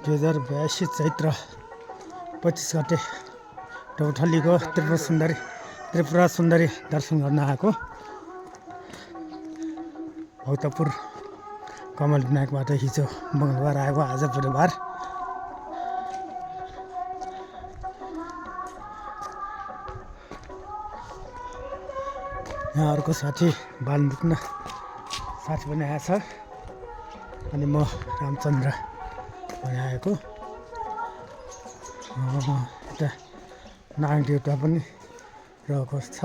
2082 चैत्र 25 गते टौठलीको त्रिपुरा सुन्दरी दर्शन गर्न आएको भक्तपुर कमल विनायकबाट हिजो मङ्गलबार आएको आज बुधबार। यहाँ अर्को साथी बालमुक्न साथी पनि आएछ अनि म रामचन्द्र पनि आएको। यता नागदेउता पनि रहेको छ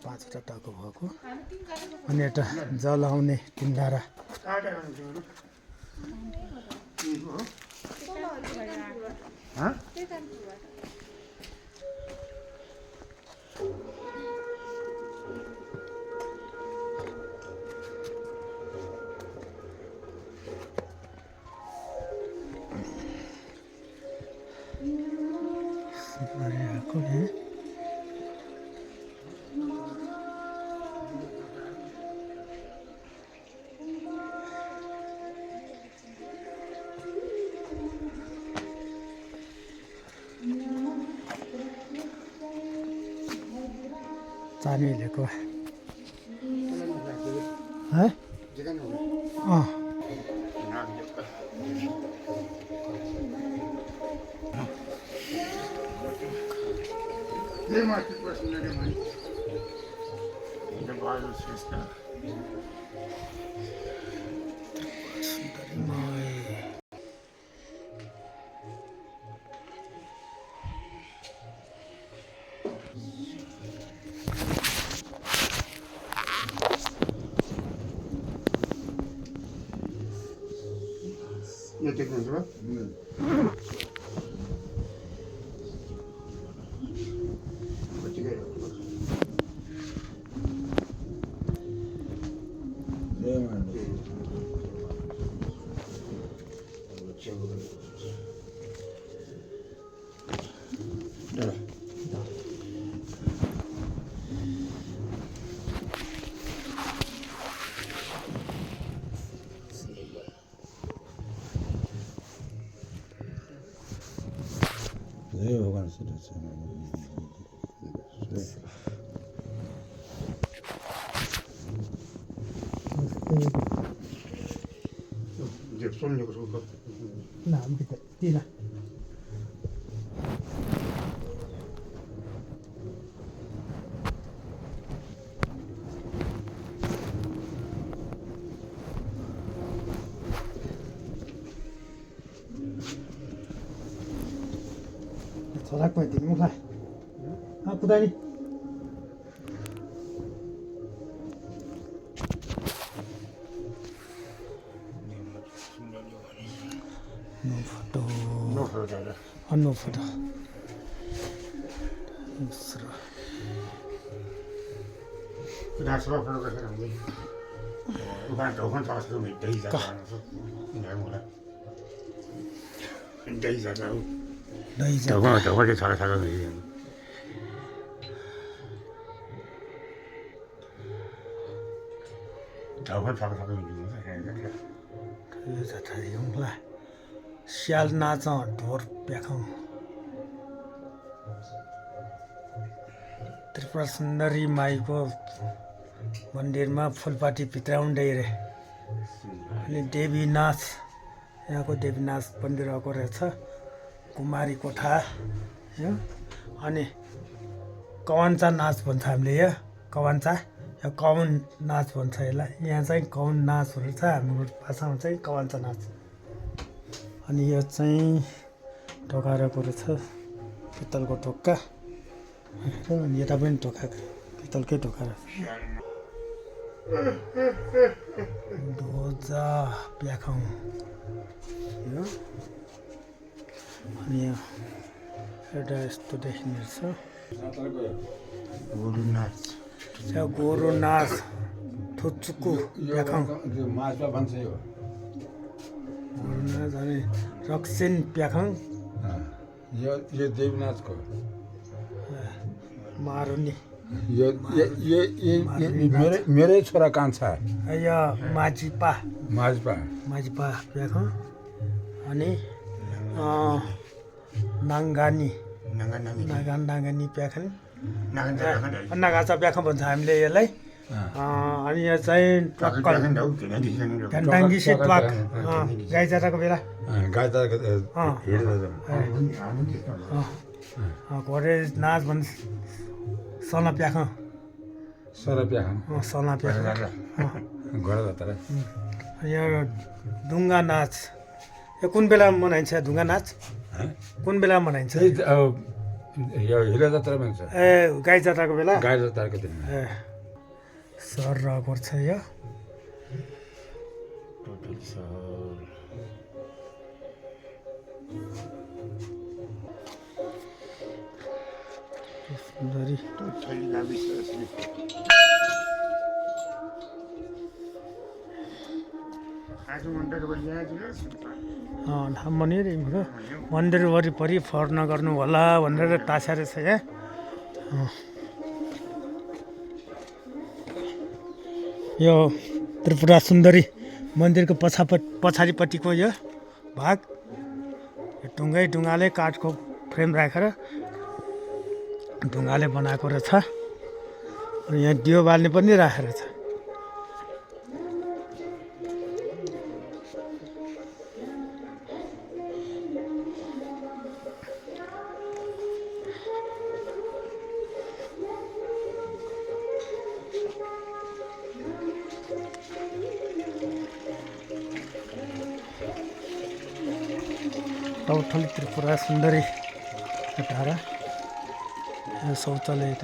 5वटा टाको भएको अनि यता जल आउने तिनधारा आएको है। चानी लिएको है Sorak mı edeyim mi? Ha bu da ne? No photo. 저거 잘하는 거지. 저거 잘하는 거지. 그래서 다 용라 시알나자 도르 빼강 Tripura Sundari माईको मन्दिरमा फुलपाती भित्राउँदै रे अनि देवीनाथ यहाँको देवीनाथ मन्दिर आएको रहेछ कुमारी कोठा यो अनि कवन्चा नाच भन्छ हामीले यो कवन्चा यो कवन नाच भन्छ यसलाई यहाँ चाहिँ कवन नाचहरू छ हाम्रो भाषामा चाहिँ कवन्चा नाच अनि यो चाहिँ ढोकाको रहेछ पित्तलको ढोका अनि यता पनि ढोका पित्तलकै ढोका ढोजा प्याखाउँ यो अनि एउटा यस्तो देखिने रहेछ गोरु नाच थुचुकु प्याखाउँ गोरु नाच अनि रक्सिन प्याखाङ यो देवनाथ को मारुनी मेरै छोरा कान्छा यो माझिपा माझपा प्याख अनि नाङ्गानी नागानी प्याखन नागाचा प्याख भन्छ हामीले यसलाई अनि यो चाहिँ टक्कल घन्टाङ्गी सेतवाक गाई जात्राको बेला घोडे नाच भन्छ सला प्याख सला प्याख यो ढुङ्गा नाच यो कुन बेला मनाइन्छ ढुङ्गा नाच कुन बेला मनाइन्छ हिलो जात्रा भन्छ ए गाई जात्राको बेला गाई जात्राको दिन ए सर गर्छ यो सुन्दरी मन्दिर मन्दिर वरिपरि फर नगर्नु होला भनेर टाँस्या रहेछ यहाँ यो त्रिपुरा सुन्दरी मन्दिरको पछाडिपट्टिको यो भाग ढुङ्गाले काठको फ्रेम राखेर ढुङ्गाले बनाएको रहेछ अनि यहाँ दियो बाल्ने पनि राखेको छ टौठली त्रिपुरा सुन्दरी डाँडा शौचालय छ